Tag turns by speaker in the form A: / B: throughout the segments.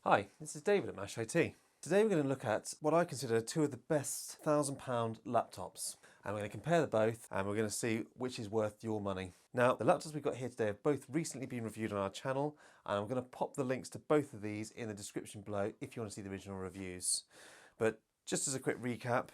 A: Hi, this is David at Mash IT. Today we're going to look at what I consider two of the best £1,000 laptops. And we're going to compare the both and we're going to see which is worth your money. Now, the laptops we've got here today have both recently been reviewed on our channel, and I'm going to pop the links to both of these in the description below if you want to see the original reviews. But just as a quick recap,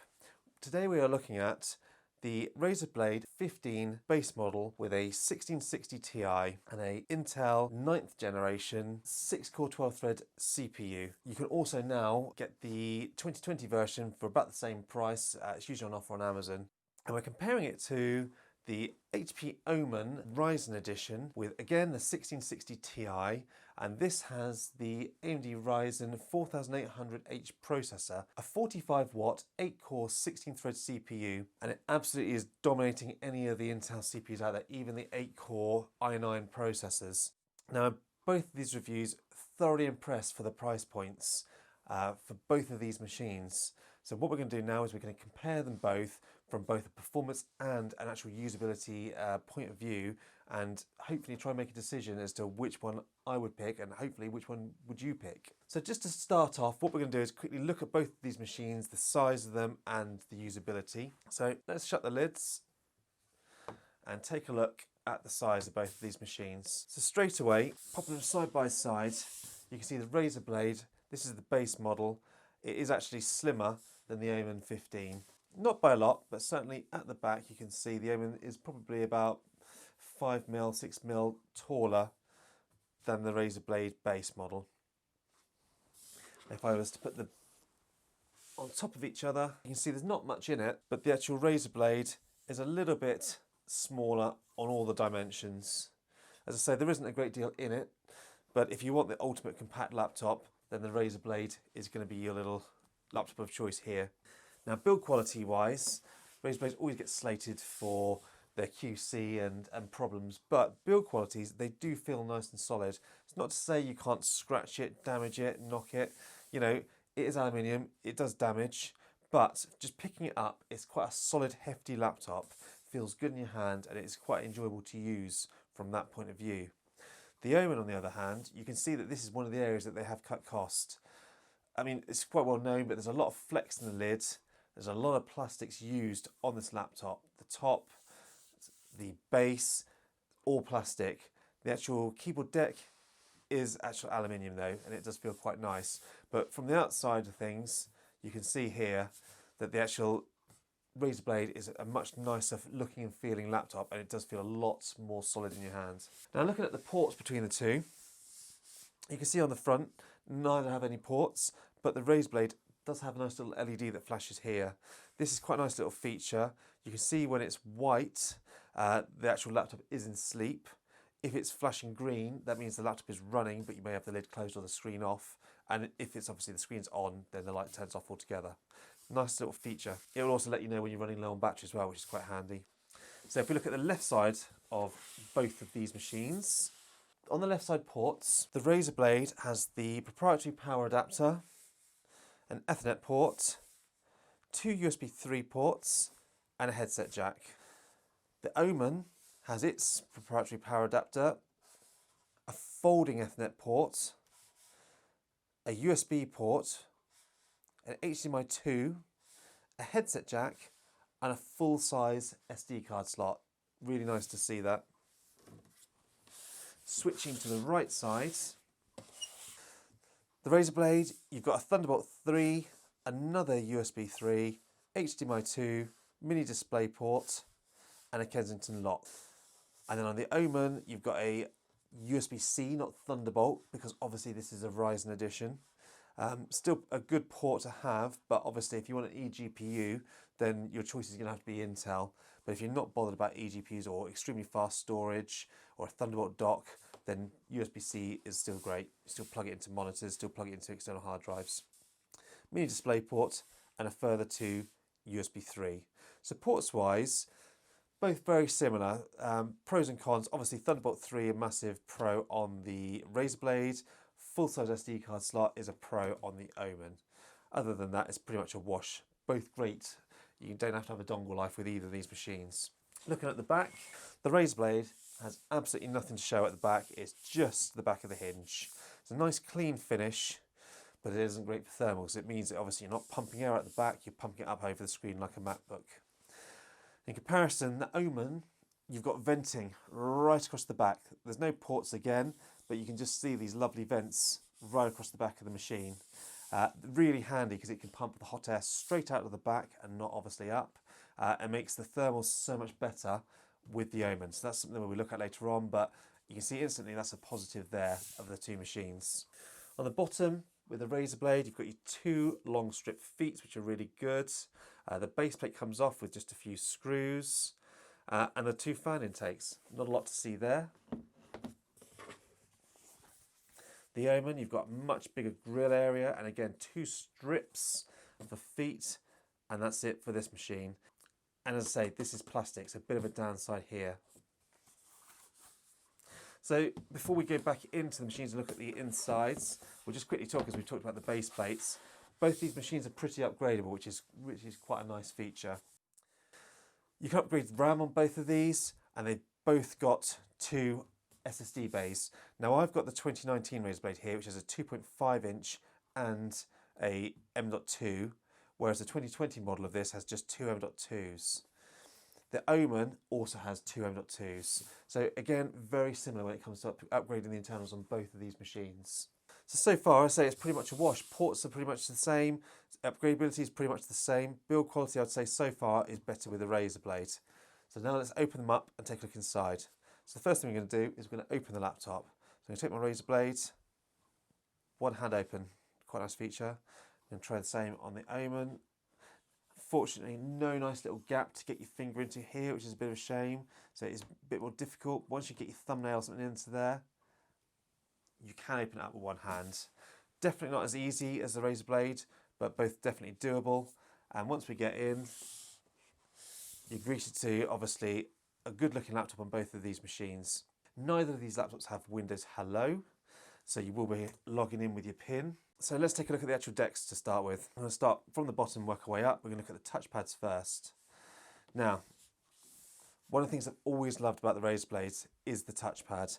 A: today we are looking at the Razer Blade 15 base model with a 1660 Ti and a Intel 9th generation 6-core 12-thread CPU. You can also now get the 2020 version for about the same price. It's usually on offer on Amazon. And we're comparing it to the HP Omen Ryzen Edition with, again, the 1660 Ti, and this has the AMD Ryzen 4800H processor, a 45 watt, 8-core, 16-thread CPU, and it absolutely is dominating any of the Intel CPUs out there, even the 8-core i9 processors. Now, both of these reviews thoroughly impressed for the price points for both of these machines. So what we're going to do now is we're going to compare them both from both a performance and an actual usability point of view, and hopefully try and make a decision as to which one I would pick and hopefully which one would you pick. So just to start off, what we're going to do is quickly look at both of these machines, the size of them and the usability. So let's shut the lids and take a look at the size of both of these machines. So straight away, pop them side by side, you can see the Razer Blade. This is the base model. It is actually slimmer than the Omen 15. Not by a lot, but certainly at the back you can see the Omen is probably about 5mm, 6mm taller than the Razer Blade base model. If I was to put them on top of each other, you can see there's not much in it, but the actual Razer Blade is a little bit smaller on all the dimensions. As I say, there isn't a great deal in it, but if you want the ultimate compact laptop, then the Razer Blade is going to be your little laptop of choice here. Now, build quality wise, Razer Blades always get slated for their QC and problems, but build qualities, they do feel nice and solid. It's not to say you can't scratch it, damage it, knock it. You know, it is aluminium, it does damage, but just picking it up, it's quite a solid, hefty laptop. Feels good in your hand, and it's quite enjoyable to use from that point of view. The Omen, on the other hand, you can see that this is one of the areas that they have cut cost. I mean, it's quite well known, but there's a lot of flex in the lid. There's a lot of plastics used on this laptop. The top, the base, all plastic. The actual keyboard deck is actual aluminium though, and it does feel quite nice. But from the outside of things, you can see here that the actual Razer Blade is a much nicer looking and feeling laptop, and it does feel a lot more solid in your hands. Now, looking at the ports between the two, you can see on the front, neither have any ports, but the Razer Blade does have a nice little LED that flashes here. This is quite a nice little feature. You can see when it's white, the actual laptop is in sleep. If it's flashing green, that means the laptop is running, but you may have the lid closed or the screen off. And if it's obviously the screen's on, then the light turns off altogether. Nice little feature. It will also let you know when you're running low on battery as well, which is quite handy. So if we look at the left side of both of these machines, on the left side ports, the Razer Blade has the proprietary power adapter, an Ethernet port, 2 USB 3 ports, and a headset jack. The Omen has its proprietary power adapter, a folding Ethernet port, a USB port, an HDMI 2, a headset jack, and a full-size SD card slot. Really nice to see that. Switching to the right side, the Razer Blade, you've got a Thunderbolt 3, another USB 3, HDMI 2, mini display port, and a Kensington lock. And then on the Omen, you've got a USB-C, not Thunderbolt, because obviously this is a Ryzen Edition. Still a good port to have, but obviously if you want an eGPU, then your choice is going to have to be Intel. But if you're not bothered about eGPUs or extremely fast storage or a Thunderbolt dock, then USB-C is still great. You still plug it into monitors, still plug it into external hard drives. Mini display port and a further 2 USB 3. So ports wise, both very similar. Pros and cons, obviously Thunderbolt 3 a massive pro on the Razer Blade. Full-size SD card slot is a pro on the Omen. Other than that, it's pretty much a wash. Both great. You don't have to have a dongle life with either of these machines. Looking at the back, the Razer Blade has absolutely nothing to show at the back. It's just the back of the hinge. It's a nice clean finish. but it isn't great for thermals. It means that obviously you're not pumping air out the back, you're pumping it up over the screen like a MacBook. In comparison, the Omen, you've got venting right across the back. There's no ports again, but you can just see these lovely vents right across the back of the machine. Really handy because it can pump the hot air straight out of the back and not obviously up. It makes the thermals so much better with the Omen. So that's something that we'll look at later on, but you can see instantly that's a positive there of the two machines. On the bottom, with the Razer Blade, you've got your two long strip feet, which are really good. The base plate comes off with just a few screws, and the two fan intakes. Not a lot to see there. The Omen, you've got a much bigger grill area, and again, two strips for feet, and that's it for this machine. And as I say, this is plastic, so a bit of a downside here. So before we go back into the machines and look at the insides, we'll just quickly talk, as we talked about the base plates. Both these machines are pretty upgradable, which is quite a nice feature. You can upgrade the RAM on both of these, and they've both got two SSD bays. Now I've got the 2019 Razer Blade here, which is a 2.5 inch and a M.2, whereas the 2020 model of this has just two M.2s. The Omen also has two M.2s. So again, very similar when it comes to upgrading the internals on both of these machines. So far, I say it's pretty much a wash. Ports are pretty much the same. Upgradability is pretty much the same. Build quality, I'd say so far, is better with the Razer Blade. So now let's open them up and take a look inside. So the first thing we're going to do is we're going to open the laptop. So I'm going to take my Razer Blade, one hand open, quite a nice feature. I'm going to try the same on the Omen. Fortunately, no nice little gap to get your finger into here, which is a bit of a shame. So it's a bit more difficult. Once you get your thumbnail or something into there, you can open it up with one hand. Definitely not as easy as the Razer Blade, but both definitely doable. And once we get in, you're greeted to, obviously, a good looking laptop on both of these machines. Neither of these laptops have Windows Hello, so you will be logging in with your PIN. So let's take a look at the actual decks to start with. I'm going to start from the bottom, work our way up. We're going to look at the touchpads first. Now, one of the things I've always loved about the Razer Blades is the touchpad.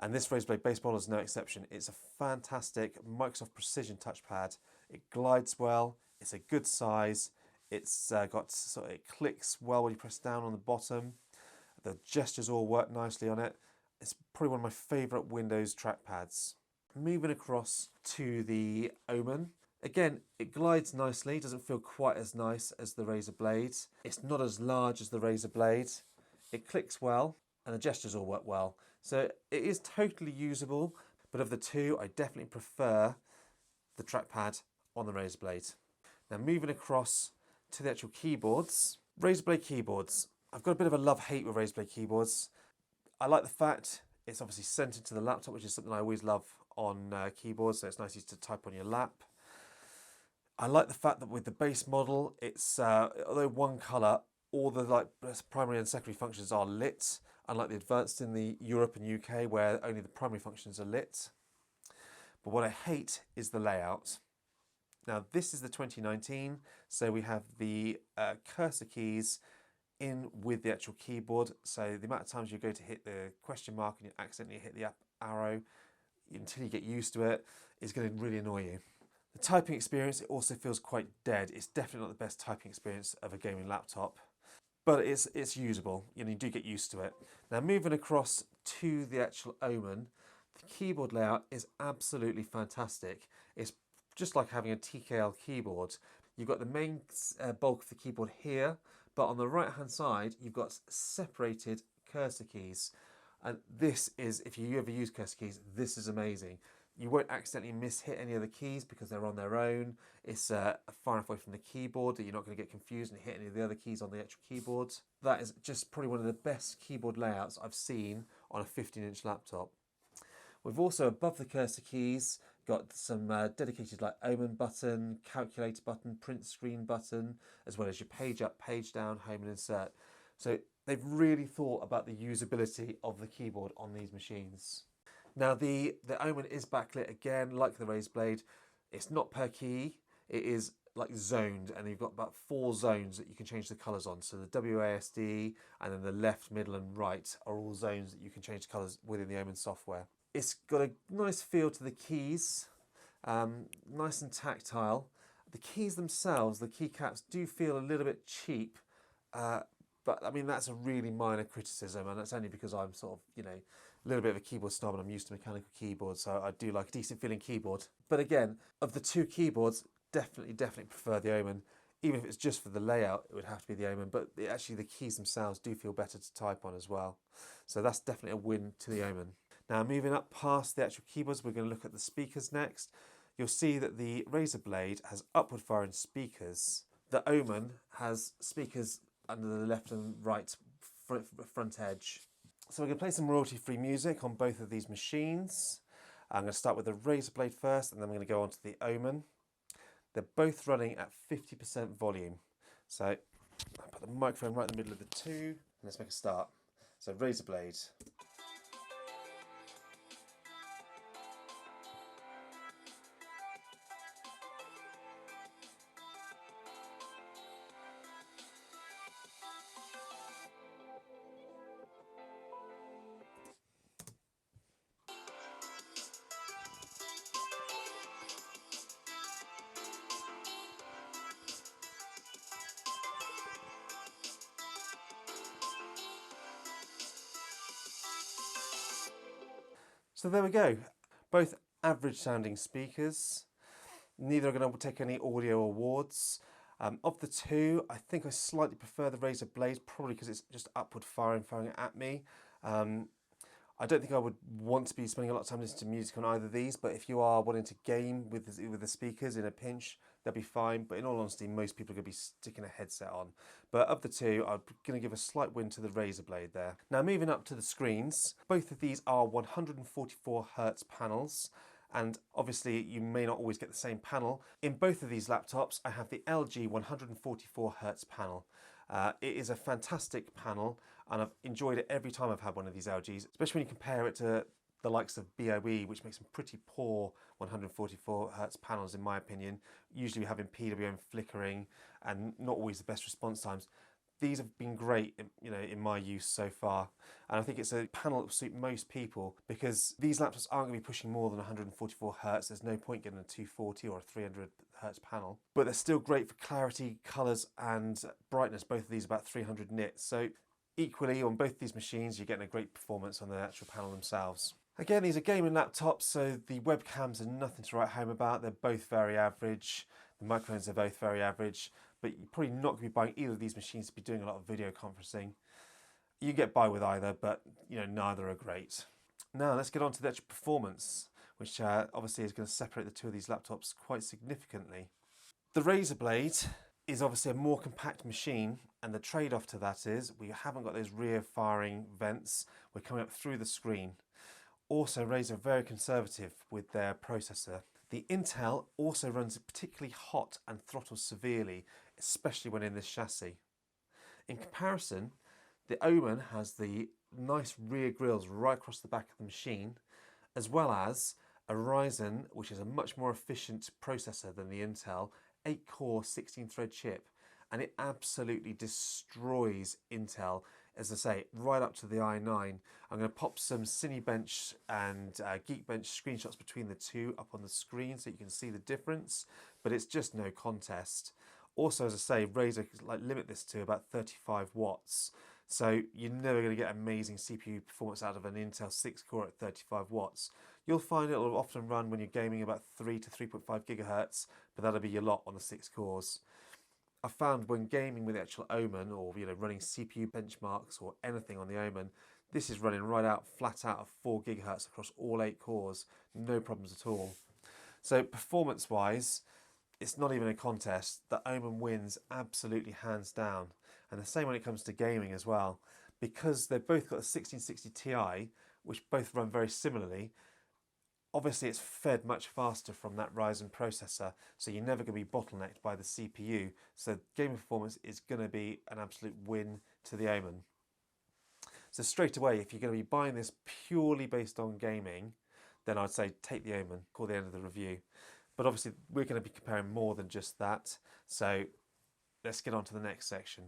A: And this Razer Blade base model is no exception. It's a fantastic Microsoft Precision touchpad. It glides well, it's a good size, it clicks well when you press down on the bottom. The gestures all work nicely on it. It's probably one of my favourite Windows trackpads. Moving across to the Omen. Again, it glides nicely, doesn't feel quite as nice as the Razer Blade. It's not as large as the Razer Blade. It clicks well, and the gestures all work well. So it is totally usable, but of the two, I definitely prefer the trackpad on the Razer Blade. Now moving across to the actual keyboards. Razer Blade keyboards. I've got a bit of a love-hate with Razer Blade keyboards. I like the fact it's obviously centered to the laptop, which is something I always love on keyboards, so it's nice to type on your lap. I like the fact that with the base model, it's although one colour, all the primary and secondary functions are lit, unlike the advanced in the Europe and UK where only the primary functions are lit. But what I hate is the layout. Now this is the 2019, so we have the cursor keys in with the actual keyboard, so the amount of times you go to hit the question mark and you accidentally hit the up arrow until you get used to it is going to really annoy you. The typing experience, it also feels quite dead. It's definitely not the best typing experience of a gaming laptop, but it's usable. You do get used to it. Now moving across to the actual Omen, the keyboard layout is absolutely fantastic. It's just like having a TKL keyboard. You've got the main bulk of the keyboard here, but on the right hand side you've got separated cursor keys. And this is, if you ever use cursor keys, this is amazing. You won't accidentally mishit any of the keys because they're on their own. It's far enough away from the keyboard that you're not going to get confused and hit any of the other keys on the actual keyboard. That is just probably one of the best keyboard layouts I've seen on a 15-inch laptop. We've also, above the cursor keys, got some dedicated Omen button, calculator button, print screen button, as well as your page up, page down, home and insert. So they've really thought about the usability of the keyboard on these machines. Now the Omen is backlit again, like the Razer Blade. It's not per key, it is zoned, and you've got about 4 zones that you can change the colours on. So the WASD and then the left, middle and right are all zones that you can change the colours within the Omen software. It's got a nice feel to the keys. Nice and tactile. The keys themselves, the keycaps, do feel a little bit cheap, but I mean that's a really minor criticism, and that's only because I'm sort of, you know, a little bit of a keyboard snob and I'm used to mechanical keyboards, so I do like a decent feeling keyboard. But again, of the two keyboards, definitely prefer the Omen. Even if it's just for the layout, it would have to be the Omen, but actually the keys themselves do feel better to type on as well. So that's definitely a win to the Omen. Now moving up past the actual keyboards, we're going to look at the speakers next. You'll see that the Razer Blade has upward firing speakers. The Omen has speakers under the left and right front edge. So we're going to play some royalty-free music on both of these machines. I'm going to start with the Razer Blade first, and then I'm going to go on to the Omen. They're both running at 50% volume. So I'll put the microphone right in the middle of the two, and let's make a start. So Razer Blade. So there we go, both average sounding speakers. Neither are going to take any audio awards. Of the two, I think I slightly prefer the Razer Blade, probably because it's just upward firing at me. I don't think I would want to be spending a lot of time listening to music on either of these, but if you are wanting to game with the speakers in a pinch, they'll be fine. But in all honesty, most people are going to be sticking a headset on. But of the two, I'm going to give a slight win to the Razer Blade there. Now moving up to the screens, both of these are 144 Hz panels. And obviously you may not always get the same panel. In both of these laptops, I have the LG 144 Hz panel. It is a fantastic panel, and I've enjoyed it every time I've had one of these LGs, especially when you compare it to the likes of BOE, which makes some pretty poor 144 Hz panels in my opinion, usually having PWM flickering and not always the best response times. These have been great, you know, in my use so far, and I think it's a panel that will suit most people because these laptops aren't going to be pushing more than 144 Hz. There's no point getting a 240 or a 300 Hz panel, but they're still great for clarity, colours, and brightness. Both of these are about 300 nits, so equally on both these machines, you're getting a great performance on the actual panel themselves. Again, these are gaming laptops, so the webcams are nothing to write home about. They're both very average. The microphones are both very average. But you're probably not going to be buying either of these machines to be doing a lot of video conferencing. You get by with either, but you know, neither are great. Now let's get on to the actual performance, which obviously is going to separate the two of these laptops quite significantly. The Razer Blade is obviously a more compact machine, and the trade-off to that is we haven't got those rear firing vents. We're coming up through the screen. Also, Razer are very conservative with their processor. The Intel also runs particularly hot and throttles severely, especially when in this chassis. In comparison, the Omen has the nice rear grills right across the back of the machine, as well as a Ryzen, which is a much more efficient processor than the Intel, 8-core 16-thread chip, and it absolutely destroys Intel, as I say, right up to the i9. I'm going to pop some Cinebench and Geekbench screenshots between the two up on the screen so you can see the difference, but it's just no contest. Also, as I say, Razer limit this to about 35 watts, so you're never going to get amazing CPU performance out of an Intel 6-core at 35 watts. You'll find it will often run when you're gaming about 3 to 3.5 gigahertz, but that'll be your lot on the 6 cores. I found when gaming with the actual Omen, or running CPU benchmarks or anything on the Omen, this is running right out, flat out of 4 gigahertz across all 8 cores, no problems at all. So performance-wise, it's not even a contest. The Omen wins absolutely hands down. And the same when it comes to gaming as well. Because they've both got a 1660 Ti, which both run very similarly, obviously it's fed much faster from that Ryzen processor, so you're never going to be bottlenecked by the CPU. So gaming performance is going to be an absolute win to the Omen. So straight away, if you're going to be buying this purely based on gaming, then I'd say take the Omen, call the end of the review. But obviously we're going to be comparing more than just that, so let's get on to the next section.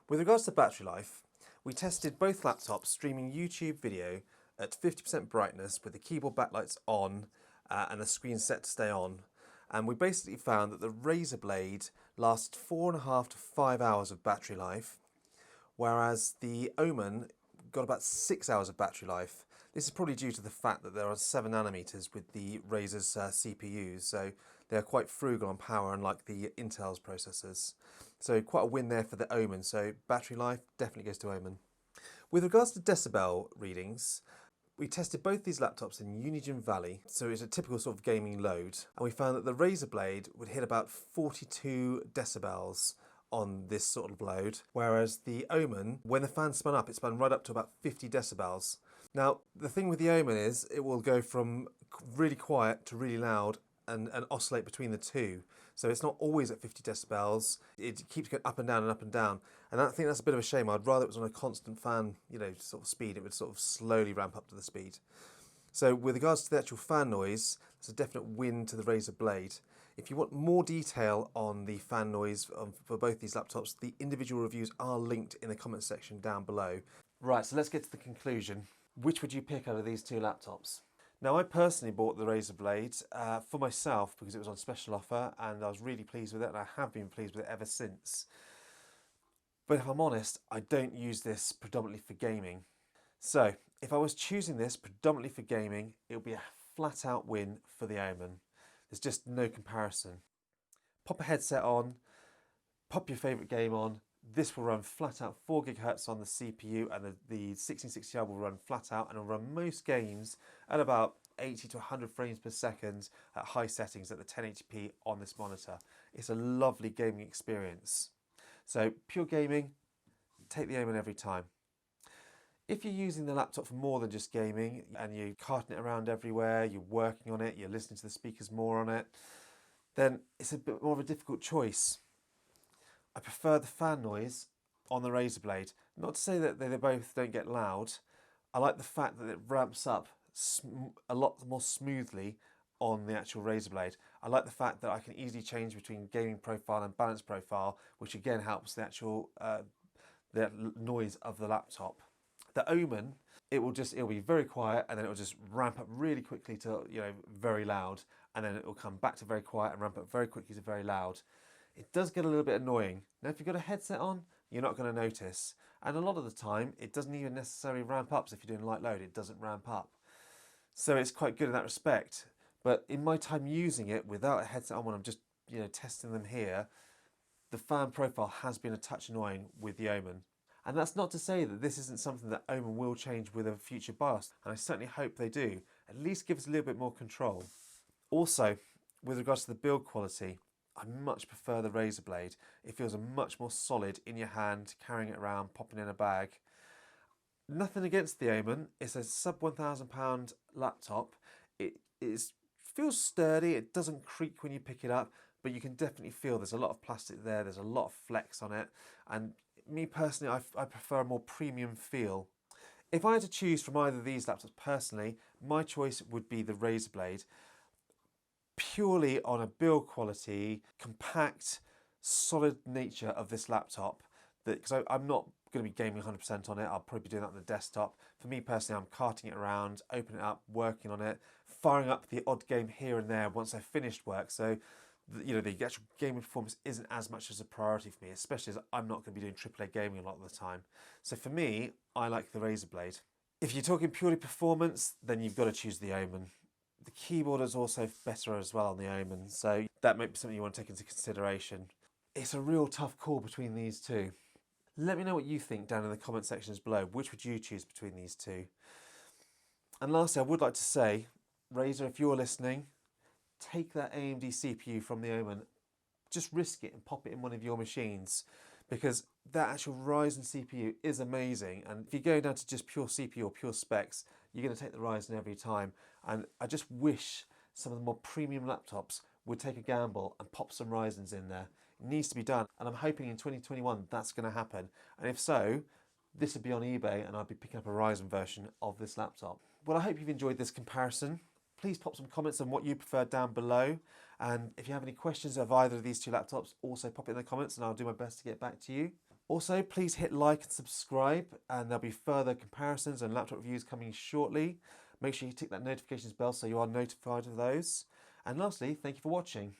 A: With regards to battery life, we tested both laptops streaming YouTube video at 50% brightness with the keyboard backlights on and the screen's set to stay on. And we basically found that the Razer Blade lasts 4.5 to 5 hours of battery life, whereas the Omen got about 6 hours of battery life. This is probably due to the fact that there are 7 nanometers with the Razer's CPUs, so they're quite frugal on power, unlike the Intel's processors. So quite a win there for the Omen, so battery life definitely goes to Omen. With regards to decibel readings, we tested both these laptops in Unigine Valley, so it's a typical sort of gaming load, and we found that the Razer Blade would hit about 42 decibels on this sort of load, whereas the Omen, when the fan spun up, it spun right up to about 50 decibels. Now, the thing with the Omen is it will go from really quiet to really loud and oscillate between the two. So it's not always at 50 decibels. It keeps going up and down and up and down. And I think that's a bit of a shame. I'd rather it was on a constant fan, sort of speed. It would sort of slowly ramp up to the speed. So with regards to the actual fan noise, it's a definite win to the Razer Blade. If you want more detail on the fan noise for both these laptops, the individual reviews are linked in the comment section down below. Right, so let's get to the conclusion. Which would you pick out of these two laptops? Now, I personally bought the Razer Blade for myself because it was on special offer and I was really pleased with it, and I have been pleased with it ever since. But if I'm honest, I don't use this predominantly for gaming. So, if I was choosing this predominantly for gaming, it would be a flat out win for the Omen. There's just no comparison. Pop a headset on, pop your favourite game on. This will run flat out 4 GHz on the CPU, and the 1660i will run flat out and will run most games at about 80 to 100 frames per second at high settings at the 1080p on this monitor. It's a lovely gaming experience. So pure gaming, take the Omen every time. If you're using the laptop for more than just gaming and you're carting it around everywhere, you're working on it, you're listening to the speakers more on it, then it's a bit more of a difficult choice. I prefer the fan noise on the Razer Blade. Not to say that they both don't get loud. I like the fact that it ramps up a lot more smoothly on the actual Razer Blade. I like the fact that I can easily change between gaming profile and balance profile, which again helps the actual the noise of the laptop. The Omen, it'll be very quiet and then it'll just ramp up really quickly to very loud, and then it will come back to very quiet and ramp up very quickly to very loud. It does get a little bit annoying. Now, if you've got a headset on, you're not going to notice. And a lot of the time, it doesn't even necessarily ramp up. So if you're doing light load, it doesn't ramp up. So it's quite good in that respect. But in my time using it without a headset on, when I'm just testing them here, the fan profile has been a touch annoying with the Omen. And that's not to say that this isn't something that Omen will change with a future BIOS. And I certainly hope they do. At least give us a little bit more control. Also, with regards to the build quality, I much prefer the Razer Blade. It feels much more solid in your hand, carrying it around, popping in a bag. Nothing against the Omen. It's a sub £1,000 laptop. It feels sturdy. It doesn't creak when you pick it up, but you can definitely feel there's a lot of plastic there. There's a lot of flex on it. And me personally, I prefer a more premium feel. If I had to choose from either of these laptops personally, my choice would be the Razer Blade. Purely on a build quality, compact, solid nature of this laptop, because I'm not going to be gaming 100% on it. I'll probably be doing that on the desktop. For me personally, I'm carting it around, opening it up, working on it, firing up the odd game here and there once I've finished work. So, the actual gaming performance isn't as much as a priority for me, especially as I'm not going to be doing AAA gaming a lot of the time. So for me, I like the Razer Blade. If you're talking purely performance, then you've got to choose the Omen. The keyboard is also better as well on the Omen, so that might be something you want to take into consideration. It's a real tough call between these two. Let me know what you think down in the comment sections below. Which would you choose between these two? And lastly, I would like to say, Razer, if you're listening, take that AMD CPU from the Omen. Just risk it and pop it in one of your machines, because that actual Ryzen CPU is amazing. And if you go down to just pure CPU or pure specs, you're going to take the Ryzen every time. And I just wish some of the more premium laptops would take a gamble and pop some Ryzens in there. It needs to be done, and I'm hoping in 2021 that's going to happen. And if so, this would be on eBay and I'd be picking up a Ryzen version of this laptop. Well, I hope you've enjoyed this comparison. Please pop some comments on what you prefer down below. And if you have any questions of either of these two laptops, also pop it in the comments and I'll do my best to get back to you. Also, please hit like and subscribe, and there'll be further comparisons and laptop reviews coming shortly. Make sure you tick that notifications bell so you are notified of those. And lastly, thank you for watching.